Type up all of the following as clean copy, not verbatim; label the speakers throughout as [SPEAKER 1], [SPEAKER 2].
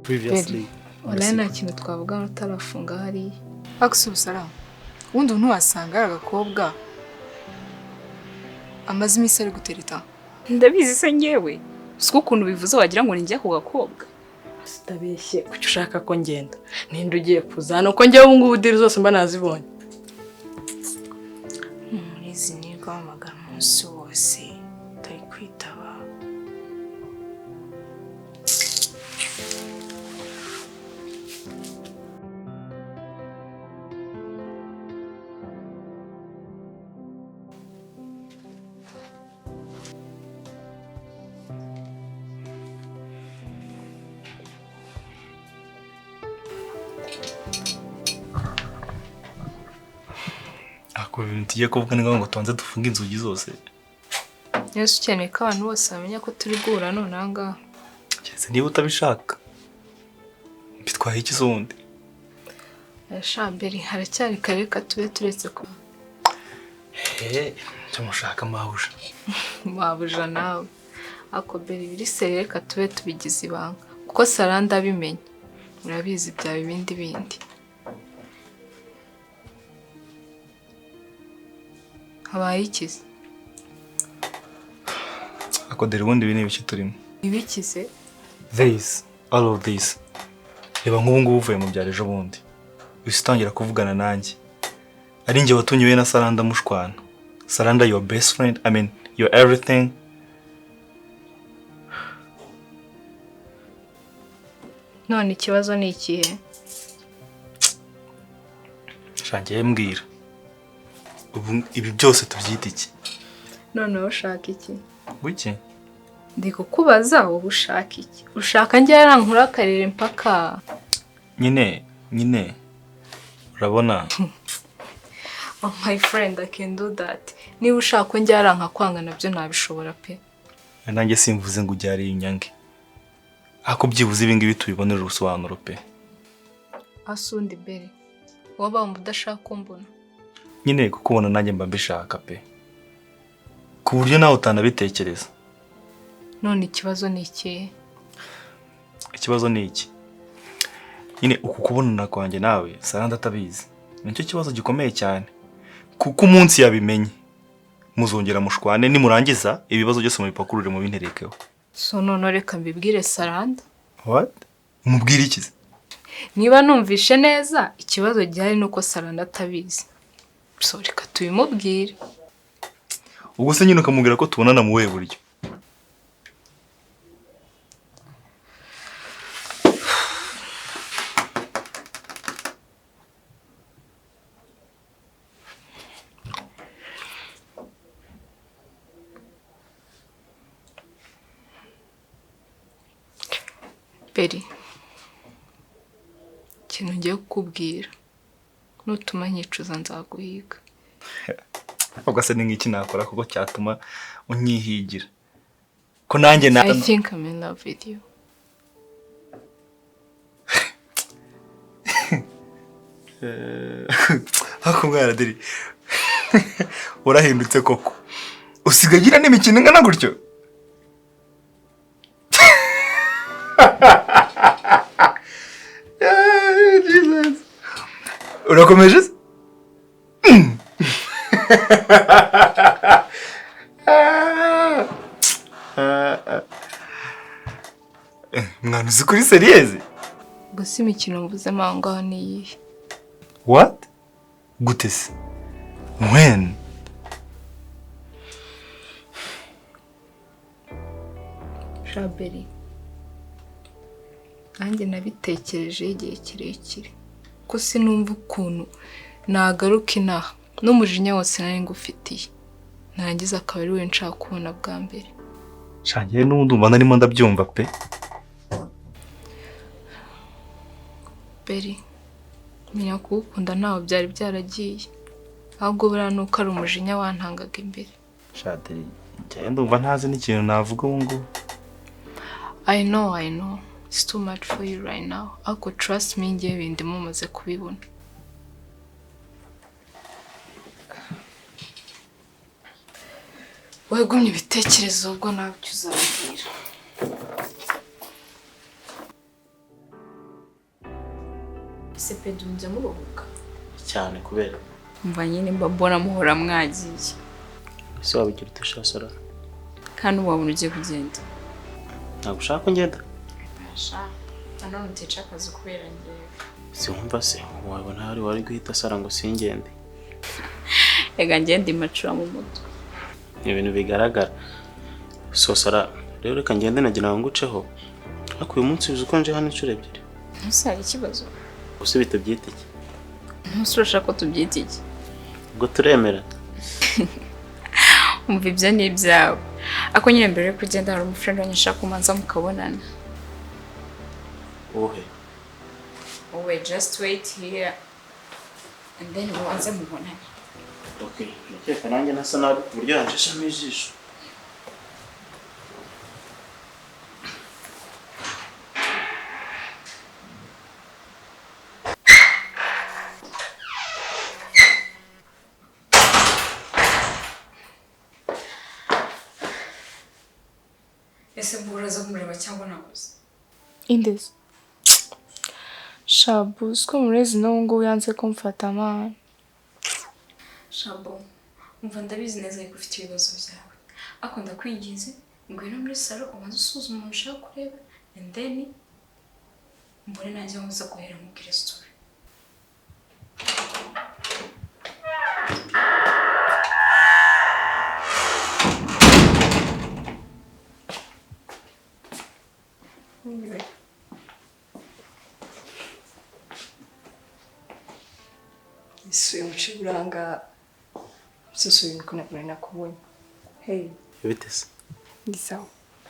[SPEAKER 1] previously.
[SPEAKER 2] Wala nta kintu twavuga utarafunga hariya.
[SPEAKER 3] Akusubusara. Undi ntuwasanga agakobwa amaze iminsi ari gutereta.
[SPEAKER 4] Ndabizi se ngewe. Siko ukuntu bivuze wagira ngo ninjye ku gakobwa.
[SPEAKER 1] Sitabeshye kuki ushaka ko ngenda. Ninde ugiye kuzana uko ngewe ubu ngubu diri zose mba nazibonye.
[SPEAKER 3] Izi ni guhamagara umunsi wose utari kwitaba.
[SPEAKER 5] Ako bintu tugiye kuvuga ni ngo tubanze dufunge inzugi zose.
[SPEAKER 2] Yesu ukeneye ko abantu bose bamenya ko turi guhura none ahangaha.
[SPEAKER 5] Cyese niba utabishaka. Bitwaye iki zundi?
[SPEAKER 2] Shamberi haracyari kare ka tube turetse ko.
[SPEAKER 5] Cyo mushaka mabuja.
[SPEAKER 2] Mabuja nawe. Ako beri biri sere ka tube tubigize ibanga. Kuko Saranda bimenye. Urabizi bya bindi. Habaye ikize?
[SPEAKER 5] Ako dere ubundi bini biki turimo.
[SPEAKER 2] Ibikize?
[SPEAKER 5] All of this. Reba nk'ubu ngubu uvuye mu byaro ejo bundi. Usitangira kuvugana nanjye. Ari njye watunyiwe na Saranda mushwana. Saranda your best friend, I mean your everything.
[SPEAKER 2] None ikibazo ni ikihe?
[SPEAKER 5] Shangiye mbwira. Ubu ibi byose tubyita iki?
[SPEAKER 2] None ushaka iki?
[SPEAKER 5] Guki?
[SPEAKER 2] Ndi kukubaza wowe ushaka iki? Ushaka njye yarankura akarere mpaka.
[SPEAKER 5] Nyine. Urabona?
[SPEAKER 2] Oh my friend, I can do that. Niba ushaka njye yaranka kwanga nabyo nabishobora pe.
[SPEAKER 5] Nanjye simvuze ngo ujyari inyange. Ako byibuze ibi ngibi tubibonera urusobanuro pe.
[SPEAKER 2] Asundi bere. Waba udashaka kumbona.
[SPEAKER 5] Nyine kukubona nanjye mba mbishaka pe. Ku buryo nawe utanabitekereza.
[SPEAKER 2] None ikibazo ni iki?
[SPEAKER 5] Ikibazo ni iki? Nyine uku kubonana kwanjye nawe Saranda atabizi. Nicyo kibazo gikomeye cyane. Kuko umunsi yabimenye muzongera mushwane nimurangiza ibibazo byose mubipakurure mu binterekeho.
[SPEAKER 2] So none reka mbibwire Saranda.
[SPEAKER 5] What? Umubwire iki?
[SPEAKER 2] Niba numvishe neza ikibazo gihari nuko Saranda atabizi. So reka tubimubwire.
[SPEAKER 5] Ubwo se nyine ukamubwira ko tubonana mu wewe buryo.
[SPEAKER 2] Beri. Ikintu ngiye kukubwira. Nutuma nyicuza nzaguhiga.
[SPEAKER 5] Ubwo se ni nk'iki nakora kuko cyatuma unyihigira. Ko nanjye na
[SPEAKER 2] I think I'm in love with you.
[SPEAKER 5] Hako mwana deri. Urahindutse koko. Usigagira n'imikino ngana gutyo. Jesus. Urakomeje? Mwana uzi kuri serieze?
[SPEAKER 2] Gusa imikino mvuze mangaho ni iyihe?
[SPEAKER 5] What? Gute se? When?
[SPEAKER 2] Shaberi. Nanjye nabitekereje igihe kirekire. Ko sinumva ukuntu nagaruka inaha n'umujinya wose nari ngufitiye. Narangiza akaba ari we nshaka kubona bwa mbere.
[SPEAKER 5] Shangiye n'ubundi umva narimo ndabyumva pe.
[SPEAKER 2] Beri. Menya kugukunda ntaho byari byaragiye. Ahubwo buriya nuko ari umujinya wantangaga imbere.
[SPEAKER 5] Shaderi, njye ndumva ntazi n'ikintu navuga ubu ngubu.
[SPEAKER 2] I know. It's too much for you right now. Ako trust me ngiye bindimo maze kubibona. Wegumye ibitekerezo ubwo nabyo uzabwira. Pedro mujya muruhuka
[SPEAKER 6] cyane kubera
[SPEAKER 4] mva nyine mba mbona muhora mwagiye
[SPEAKER 6] ese wabigira utasha Sara
[SPEAKER 4] kandi ubu wabona ugiye kugenda.
[SPEAKER 6] ntabwo ushaka ko ngenda
[SPEAKER 2] sha nanone utica akazi kubera njyewe
[SPEAKER 6] sinumva se wabona hari wari guhita Sara ngo singende
[SPEAKER 4] Ega ngende imacura mu mutwe.
[SPEAKER 6] ibintu bigaragara so Sara rero reka ngende nagira ngo nguceho ariko uyu munsi uzi ko nje hano inshuro ebyiri
[SPEAKER 4] Ntusare ikibazo.
[SPEAKER 6] gusa bitabyita iki
[SPEAKER 4] Ntusurashaka ko tubyita iki?
[SPEAKER 6] ubwo turemera
[SPEAKER 4] Umva ibyo ni ibyawe. Ako nyine mbere yo kugenda hari umufrend wanjye nshaka kumanza mukabonana.
[SPEAKER 6] uhe
[SPEAKER 4] Wowe just wait here and then mubanze mubonane.
[SPEAKER 6] okay ndakeka nanjye nasa nabi ku buryo yanjishamo ijisho
[SPEAKER 4] Ese mburaza kumureba cyangwa nabuze?
[SPEAKER 2] indezi shabu siko murezi n'ubu ngubu yanze kumfata amana
[SPEAKER 4] Shabo, umva ndabizi neza yuko ufite ibibazo byawe. Ako ndakwinginze ngwino muri salo ubanze usuzume umuntu ushaka kureba and then mbone nanjye nkuza guhera mubwire story.
[SPEAKER 1] isuye muci buranga susuye niko nakubonye. Hey,
[SPEAKER 6] bite se
[SPEAKER 1] ni sawa.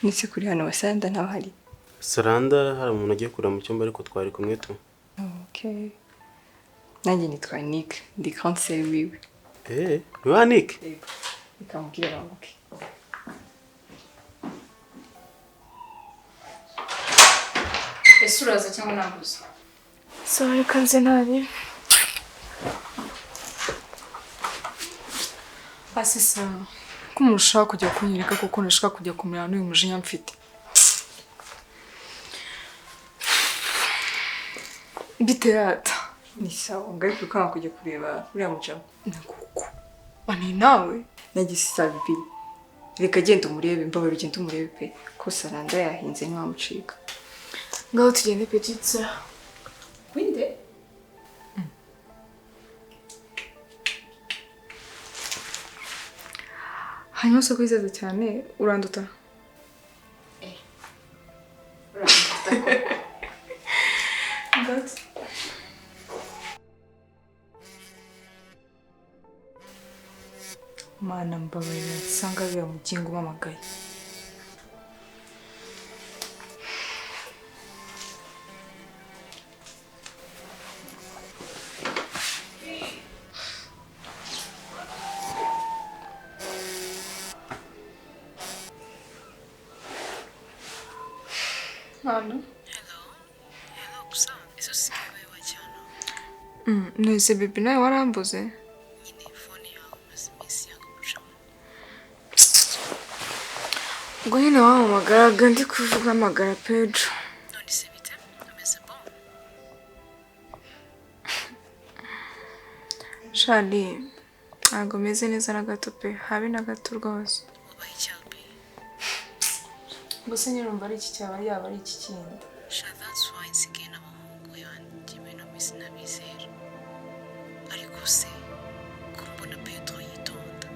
[SPEAKER 1] Nise kuri hano wasanda ntaho hari.
[SPEAKER 6] Saranda hari umuntu agiye kureba mu cyumba ariko twari kumwe tu
[SPEAKER 1] Okay. Nanjye nitwa Nick, ndi conseil wiwe.
[SPEAKER 6] ni wa Nick
[SPEAKER 1] Yego. Nikamubwira bamuke.
[SPEAKER 4] Ese uraza cyangwa nabuze?
[SPEAKER 2] sawa reka nze nari
[SPEAKER 1] Basi sawa. Ko umuntu ushaka kujya kunyereka kuko nashaka kujya kumera n'uyu mujinya mfite. Biterata. Ni sawa, ngari kwikanga kujya kureba uriya mujama. Nakuko. Ani nawe nagisabi. Reka genda umurebe, mbabara ugenda umurebe pe. Ko Saranda yahinze ntiwamucika.
[SPEAKER 2] ngaho tugende petite sœur.
[SPEAKER 4] Winde?
[SPEAKER 2] hanyuma se kwizeza cyane uranduta
[SPEAKER 1] Mana mbabarira nsanga biba mugingo umamagaye.
[SPEAKER 2] hano
[SPEAKER 3] Hello, gusa izo si wowe wajyana.
[SPEAKER 2] nese bebe nawe warambuze
[SPEAKER 3] Nyine phone yawe maze iminsi yagucamo.
[SPEAKER 2] ubwo nyine wampamagaraga ndi kuvuga amagara Pedro
[SPEAKER 3] None se bite? Ameze bon?
[SPEAKER 2] shali ntabwo meze neza na gato pe habe na gato rwose
[SPEAKER 3] Ubaye icyambi.
[SPEAKER 2] gusa nyine urumva ari iki cyaba yaba ari iki kindi
[SPEAKER 3] Sha that's why nsigaye n'abahungu yanjye ibintu mbese nabizera. Ariko se ko mbona Pedro yitonda.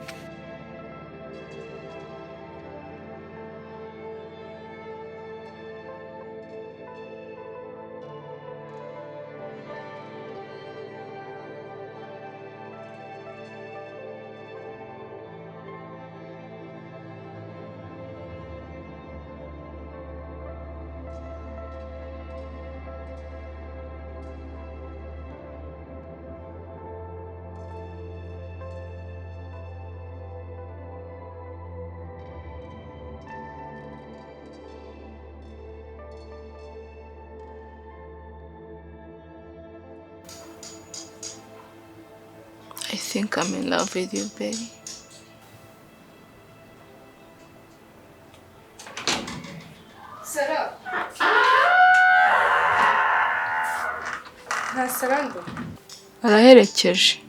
[SPEAKER 2] I think I'm in love with you baby
[SPEAKER 1] Nta Saranda?
[SPEAKER 2] araherekeje.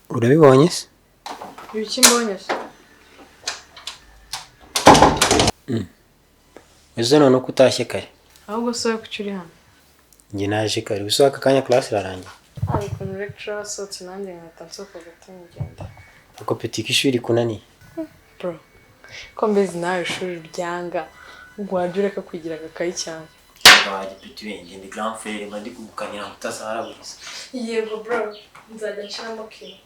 [SPEAKER 7] Urabibonye se?
[SPEAKER 1] Ibiki mbonye se?
[SPEAKER 7] Uzi none ko utashye kare.
[SPEAKER 1] Ahubwo se ko uri hano.
[SPEAKER 7] Njye naje kare. Uzi aka kanya class irarangiye.
[SPEAKER 1] Ariko muri lecture wasohotse nanjye nkahita nsohoka gatanya ngenda.
[SPEAKER 7] Ako petit k'ishuri kunaniye.
[SPEAKER 1] Bro. Ko mbezi nawe ishuri ryanga. Ubwo wajya ureka kwigira agakayi cyane.
[SPEAKER 7] Baje petit wenge ndi grand frère mandi kugukanira mutasahara buriza.
[SPEAKER 1] Yego bro. Nzajya nshiramo kino.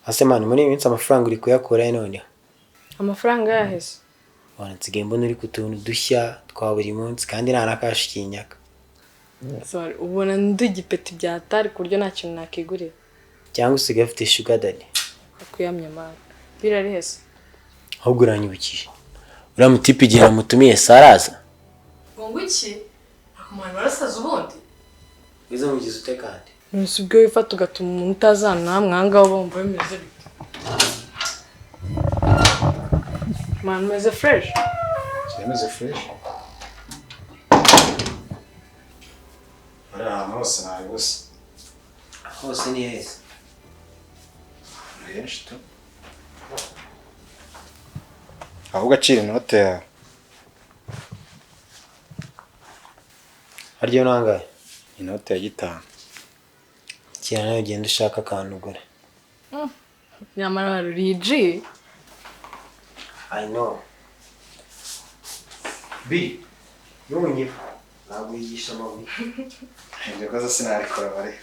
[SPEAKER 7] Ase mani muri iminsi amafaranga uri kuyakora none.
[SPEAKER 1] Amafaranga yaheze.
[SPEAKER 7] Wana nsigaye mbona uri kutuntu dushya twa buri munsi kandi nta nakashikinyaka.
[SPEAKER 1] Sorry, ubona ndugipeti byatari kuryo nta kintu nakigurira.
[SPEAKER 7] Cyangwa usigaye ufite sugar daddy.
[SPEAKER 1] Akuyamye mara. Birari hese.
[SPEAKER 7] Ahubwo uranyibukije. Uriya mutipe igihe namutumiye saraza.
[SPEAKER 1] Ngo iki? Akumana warasaza ubundi.
[SPEAKER 7] Wize mugize ute kandi?
[SPEAKER 1] Nusi ubwo wifata ugatuma umuntu utazana namwe ahangaho bumva bimeze bite. Man, meze fresh.
[SPEAKER 8] Meze fresh. Hose nawe gusa.
[SPEAKER 7] Hose ni heza.
[SPEAKER 8] Henshi tu. Ahubwo acira inote yawe.
[SPEAKER 7] Haryo nangaye?
[SPEAKER 8] Inote ya 5.
[SPEAKER 7] Kira nawe ugenda ushaka akantu ugura.
[SPEAKER 1] Nyamara waruriji.
[SPEAKER 7] I know. B. Nunye. Ntabwo yigisha amabuye.
[SPEAKER 8] Ibyo koza sinarikora bari.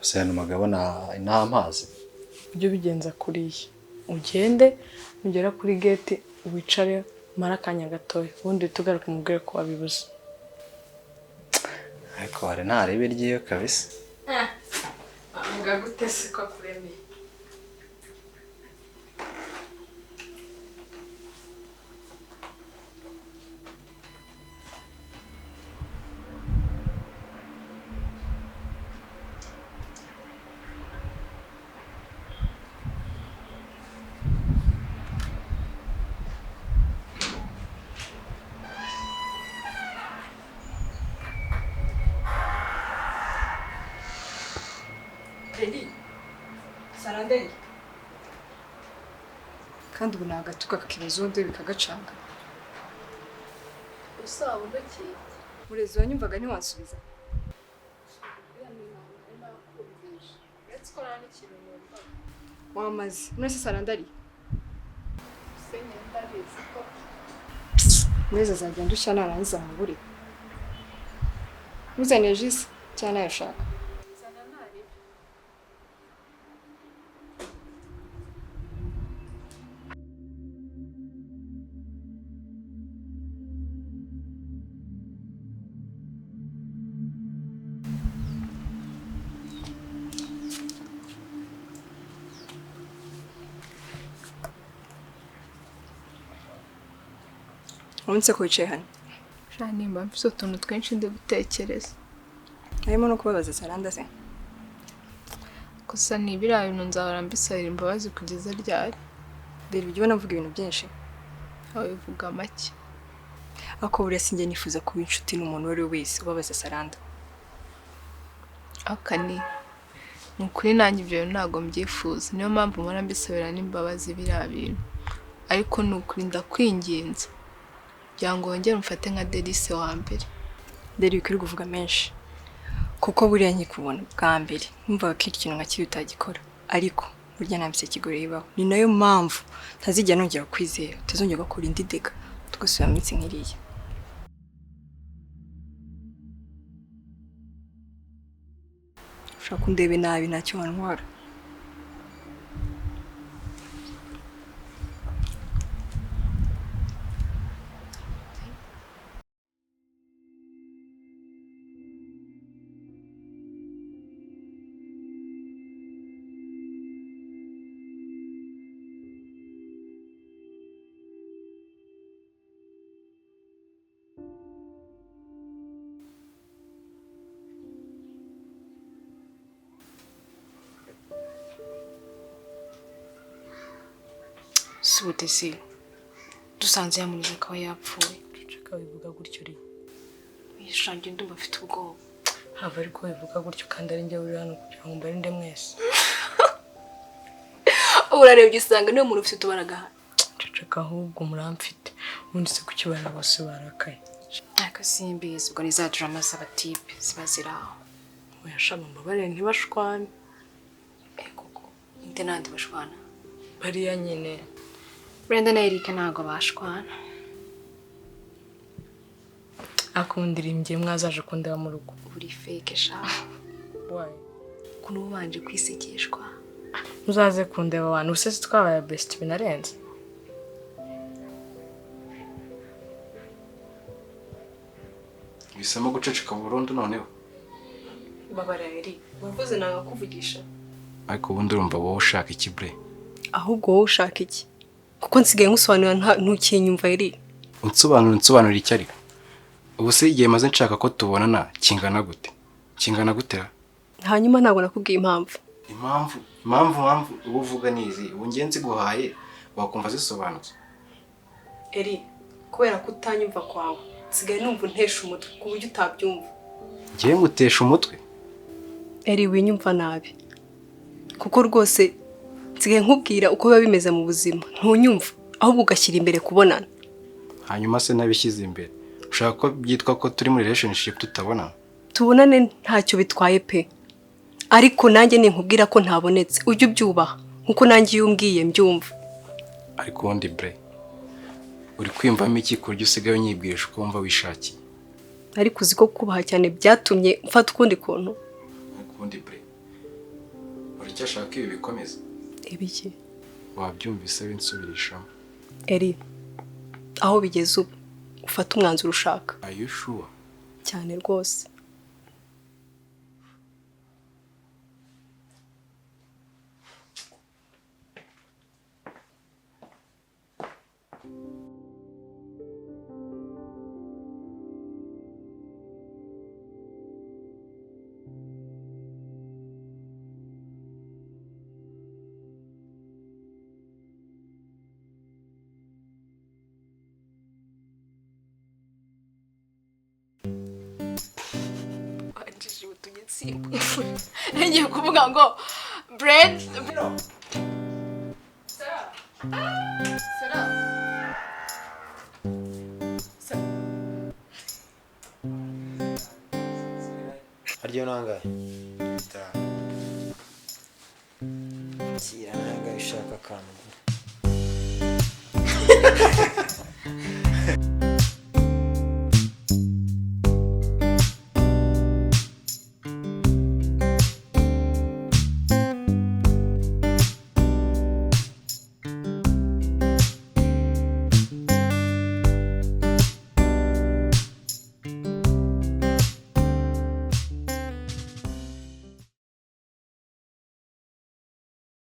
[SPEAKER 8] Usana umugabo nta amazi.
[SPEAKER 1] Ibyo bigenza kuriya. Ugende ugera kuri gate wicare mara kanya gatoya ubundi tugaruka umubwire ko wabibuze.
[SPEAKER 8] Ariko hari ntarebe ryiyo kabisa.
[SPEAKER 1] Ngagute se ko kuremeye. Saranderi. Kandi ubu nagatuka kakibazo undi bikagacanga.
[SPEAKER 2] Usaba ndaki.
[SPEAKER 1] Murezi wanyumvaga ntiwansubiza. Wamaze. None Saranderi. Murezi azagenda ushya narangiza mubure. Muzane jisi cyane yashaka. umunsi ko wicaye hano
[SPEAKER 2] sha nimba mfise utuntu twinshi ndi gutekereza
[SPEAKER 1] harimo no kubabaza Saranda se
[SPEAKER 2] gusa nibiriya bintu nzahora mbisabira imbabazi kugeza ryari.
[SPEAKER 1] dore ujye ubona mvuga ibintu byinshi
[SPEAKER 2] aho bivuga make
[SPEAKER 1] ako buriya sinjye nifuza kuba inshuti n'umuntu uwo ari we wese ubabaza Saranda.
[SPEAKER 2] akani ni ukuri nanjye ibyo bintu ntabwo mbyifuza niyo mpamvu mpora mbisabira n'imbabazi biriya bintu ariko ni ukuri ndakwinginze kugira ngo wongere umfate nka Delice wa mbere.
[SPEAKER 1] dore ukiri kuvuga menshi kuko buriya nkikubona bwa mbere numvaga ko ikintu nka kibi utagikora ariko burya nambise kigoreye ibaho ni nayo mpamvu ntazijya nongera kwizera utazongera gukora indi dega tugasubira mu minsi nk'iriya. ushaka undebe nabi ntacyo wantwara.
[SPEAKER 4] Subutesi dusanze yamunize akaba yapfuye.
[SPEAKER 9] Ceceka bivuga gutyo uri.
[SPEAKER 4] Yishangiye ndumva afite ubwoba.
[SPEAKER 9] Hava ariko bivuga gutyo kandi ari njye uri hano kugira ngo mbarinde mwese.
[SPEAKER 4] Urarebye usanga niyo muntu ufite ubaraga.
[SPEAKER 9] Ceceka ahubwo muramfite. Ubundi se kukibana bose barakaye.
[SPEAKER 4] Ariko simbizi ubwo ni za drama z'abatipe ziba ziraho.
[SPEAKER 9] Uyashama mbabare ntibashwane.
[SPEAKER 4] Koko inde nandi bashwana.
[SPEAKER 9] Bariya nyine.
[SPEAKER 4] Brenda na Eric ntago bashwana.
[SPEAKER 9] Akundirimbye mwazaje kundeba mu rugo.
[SPEAKER 4] Uri fake sha.
[SPEAKER 9] Why?
[SPEAKER 4] Kuno ubanje kwisekeshwa.
[SPEAKER 9] Muzaze kundeba abantu usese twabaye best binarenze.
[SPEAKER 8] Bisamo guceceka burundu noneho.
[SPEAKER 9] Babara Eric, wavuze nanga kuvugisha.
[SPEAKER 8] Ariko ubundi urumva wowe ushaka iki bre?
[SPEAKER 10] Ahubwo wowe ushaka iki? Kuko nsigaye ngusobanurira ntukinyumva Eric.
[SPEAKER 8] Unsobanurira icyo ariko. Ubu se igihe maze nshaka ko tubonana kingana gute? Kingana gutera?
[SPEAKER 10] Hanyuma ntabwo nakubwiye impamvu.
[SPEAKER 8] Impamvu ubu uvuga nizi. Ubu ngenzi guhaye wakumva zisobanutse.
[SPEAKER 10] Eric, kubera kutanyumva kwawe, nsigaye numva ntesha umutwe ku buryo utabyumva.
[SPEAKER 8] Ngiye ngutesha umutwe?
[SPEAKER 10] Eric, winyumva nabi. Kuko rwose nsigaye nkubwira uko biba bimeze mu buzima. Ntunyumva, ahubwo ugashyira imbere kubonana.
[SPEAKER 8] Hanyuma se nabishyize imbere. Ushaka ko byitwa ko turi muri relationship tutabona?
[SPEAKER 10] Tubonane ntacyo bitwaye pe. Ariko nanjye ninkubwira ko ntabonetse, ujye ubyubaha nkuko nanjye yumbwiye mbyumva.
[SPEAKER 8] Ariko undi bre. Uri kwimvamo iki kuryo usigaye unyibwirisha uko wumva wishakiye?
[SPEAKER 10] Ariko uzi ko kubaha cyane byatumye mfata ukundi kuntu.
[SPEAKER 8] Ariko undi bre. Uri cyashaka ibi bikomeza?
[SPEAKER 10] Ibiki?
[SPEAKER 8] Wabyumvise binsubirishamo.
[SPEAKER 10] Eri, aho bigeze ubu ufata umwanzuro ushaka.
[SPEAKER 8] Are you sure?
[SPEAKER 10] Cyane rwose.
[SPEAKER 4] Ngiye kuvuga ngo bread
[SPEAKER 7] Haryo nangaye. Kira nangaye ushaka akantu.